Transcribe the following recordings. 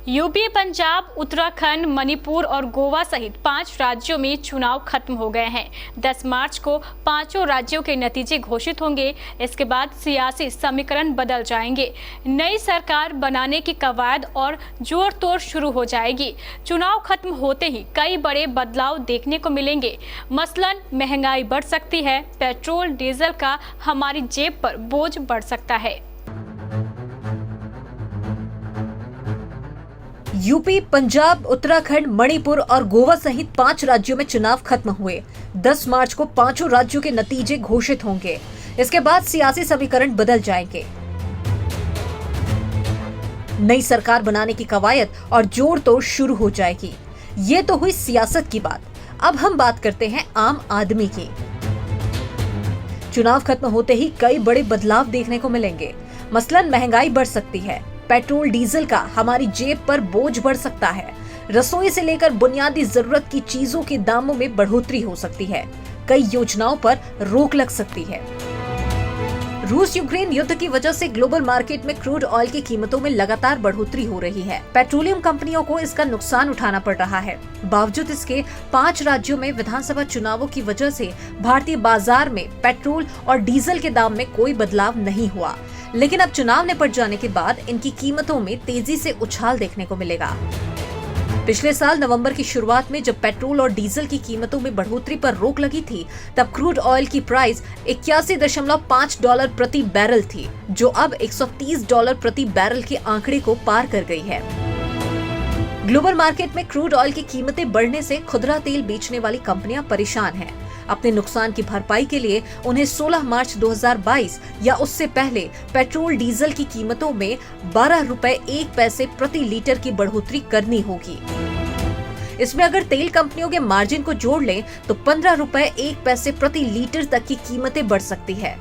UP, Punjab, Uttarakhand, Manipur और गोवा सहित 5 राज्यों में चुनाव खत्म हो गए हैं। 10 मार्च को पांचों राज्यों के नतीजे घोषित होंगे। इसके बाद सियासी समीकरण बदल जाएंगे। नई सरकार बनाने की कवायद और जोर तोड़ शुरू हो जाएगी। चुनाव खत्म होते ही कई बड़े बदलाव देखने को मिलेंगे। मसलन महंगाई बढ़ सकती है, पेट्रोल डीजल का हमारी जेब पर बोझ बढ़ सकता है। यूपी, पंजाब, उत्तराखंड, मणिपुर और गोवा सहित 5 राज्यों में चुनाव खत्म हुए। 10 मार्च को पांचों राज्यों के नतीजे घोषित होंगे। इसके बाद सियासी समीकरण बदल जाएंगे। नई सरकार बनाने की कवायद और जोर तोड़ शुरू हो जाएगी। ये तो हुई सियासत की बात। अब हम बात करते हैं आम आदमी की। चुनाव खत्म होते ही कई बड़े बदलाव देखने को मिलेंगे। मसलन महंगाई बढ़ सकती है, पेट्रोल डीजल का हमारी जेब पर बोझ बढ़ सकता है, रसोई से लेकर बुनियादी जरूरत की चीजों के दामों में बढ़ोतरी हो सकती है, कई योजनाओं पर रोक लग सकती है। रूस यूक्रेन युद्ध की वजह से ग्लोबल मार्केट में क्रूड ऑयल की कीमतों में लगातार बढ़ोतरी हो रही है। पेट्रोलियम कंपनियों को इसका नुकसान उठाना पड़ रहा है। बावजूद इसके 5 राज्यों में विधानसभा चुनावों की वजह से भारतीय बाजार में पेट्रोल और डीजल के दाम में कोई बदलाव नहीं हुआ, लेकिन अब चुनाव निपट जाने के बाद इनकी कीमतों में तेजी से उछाल देखने को मिलेगा। पिछले साल नवंबर की शुरुआत में जब पेट्रोल और डीजल की कीमतों में बढ़ोतरी पर रोक लगी थी, तब क्रूड ऑयल की प्राइस $81.5 प्रति बैरल थी, जो अब $130 प्रति बैरल के आंकड़े को पार कर गई है। ग्लोबल मार्केट में क्रूड ऑयल की कीमतें बढ़ने से खुदरा तेल बेचने वाली कंपनियां परेशान हैं। अपने नुकसान की भरपाई के लिए उन्हें 16 मार्च 2022 या उससे पहले पेट्रोल डीजल की कीमतों में 12 रुपए 1 पैसे प्रति लीटर की बढ़ोतरी करनी होगी। इसमें अगर तेल कंपनियों के मार्जिन को जोड़ लें तो 15 रुपए 1 पैसे प्रति लीटर तक की कीमतें बढ़ सकती है।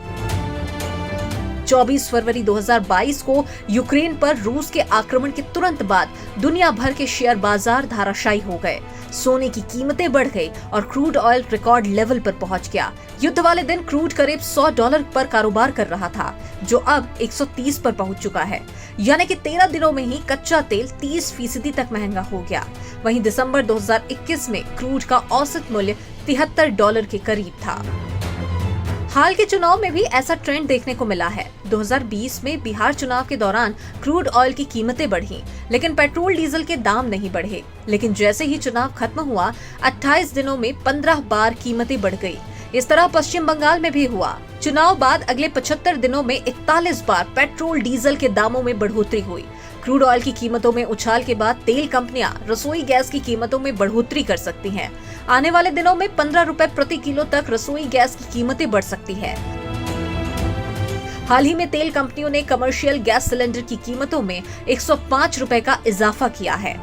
24 फरवरी 2022 को यूक्रेन पर रूस के आक्रमण के तुरंत बाद दुनिया भर के शेयर बाजार धाराशायी हो गए। सोने की कीमतें बढ़ गई और क्रूड ऑयल रिकॉर्ड लेवल पर पहुंच गया। युद्ध वाले दिन क्रूड करीब $100 पर कारोबार कर रहा था, जो अब 130 पर पहुंच चुका है। यानी कि 13 दिनों में ही कच्चा तेल 30% तक महंगा हो गया। वहीं दिसंबर 2021 में क्रूड का औसत मूल्य $73 के करीब था। हाल के चुनाव में भी ऐसा ट्रेंड देखने को मिला है। 2020 में बिहार चुनाव के दौरान क्रूड ऑयल की कीमतें बढ़ी, लेकिन पेट्रोल डीजल के दाम नहीं बढ़े। लेकिन जैसे ही चुनाव खत्म हुआ, 28 दिनों में 15 बार कीमतें बढ़ गई। इस तरह पश्चिम बंगाल में भी हुआ। चुनाव बाद अगले 75 दिनों में 41 बार पेट्रोल डीजल के दामों में बढ़ोतरी हुई। क्रूड ऑयल की कीमतों में उछाल के बाद तेल कंपनियां रसोई गैस की कीमतों में बढ़ोतरी कर सकती हैं। आने वाले दिनों में 15 रुपए प्रति किलो तक रसोई गैस की कीमतें बढ़ सकती है। हाल ही में तेल कंपनियों ने कमर्शियल गैस सिलेंडर की कीमतों में 105 रुपए का इजाफा किया है।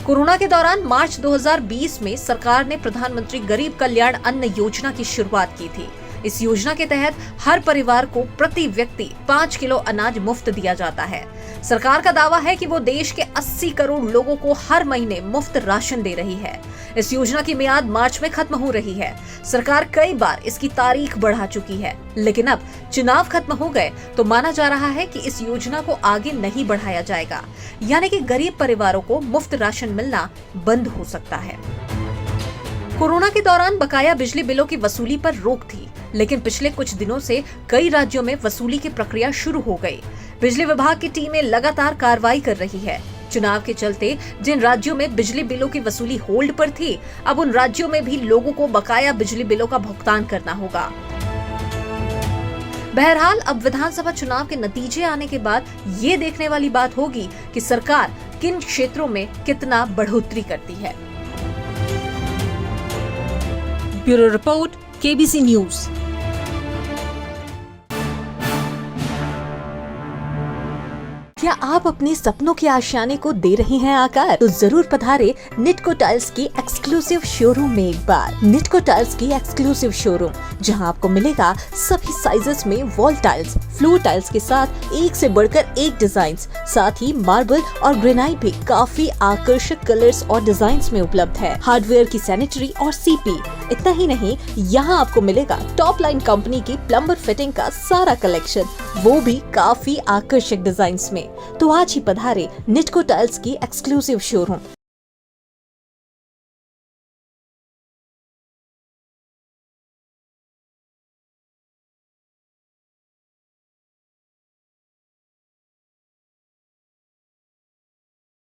कोरोना के दौरान मार्च 2020 में सरकार ने प्रधानमंत्री गरीब कल्याण अन्न योजना की शुरुआत की थी। इस योजना के तहत हर परिवार को प्रति व्यक्ति 5 किलो अनाज मुफ्त दिया जाता है। सरकार का दावा है कि वो देश के 80 करोड़ लोगों को हर महीने मुफ्त राशन दे रही है। इस योजना की मियाद मार्च में खत्म हो रही है। सरकार कई बार इसकी तारीख बढ़ा चुकी है, लेकिन अब चुनाव खत्म हो गए तो माना जा रहा है कि इस योजना को आगे नहीं बढ़ाया जाएगा, यानी कि गरीब परिवारों को मुफ्त राशन मिलना बंद हो सकता है। कोरोना के दौरान बकाया बिजली बिलों की वसूली पर रोक थी, लेकिन पिछले कुछ दिनों से कई राज्यों में वसूली की प्रक्रिया शुरू हो गई। बिजली विभाग की टीमें लगातार कार्रवाई कर रही है। चुनाव के चलते जिन राज्यों में बिजली बिलों की वसूली होल्ड पर थी, अब उन राज्यों में भी लोगों को बकाया बिजली बिलों का भुगतान करना होगा। बहरहाल अब विधानसभा चुनाव के नतीजे आने के बाद ये देखने वाली बात होगी कि सरकार किन क्षेत्रों में कितना बढ़ोतरी करती है। Bureau report, KBC news. क्या आप अपने सपनों के आशियाने को दे रहे हैं आकार? तो जरूर पधारे निटको टाइल्स की एक्सक्लूसिव शोरूम में एक बार। निटको टाइल्स की एक्सक्लूसिव शोरूम, जहां आपको मिलेगा सभी साइजेस में वॉल टाइल्स, फ्लोर टाइल्स के साथ एक से बढ़कर एक डिजाइन, साथ ही मार्बल और ग्रेनाइट भी काफी आकर्षक कलर्स और डिजाइन में उपलब्ध है। हार्डवेयर की सैनिटरी और सीपी, इतना ही नहीं, यहाँ आपको मिलेगा टॉप लाइन कंपनी की प्लम्बर फिटिंग का सारा कलेक्शन, वो भी काफी आकर्षक डिजाइन्स में। तो आज ही पधारे निटको टाइल्स की एक्सक्लूसिव शोरूम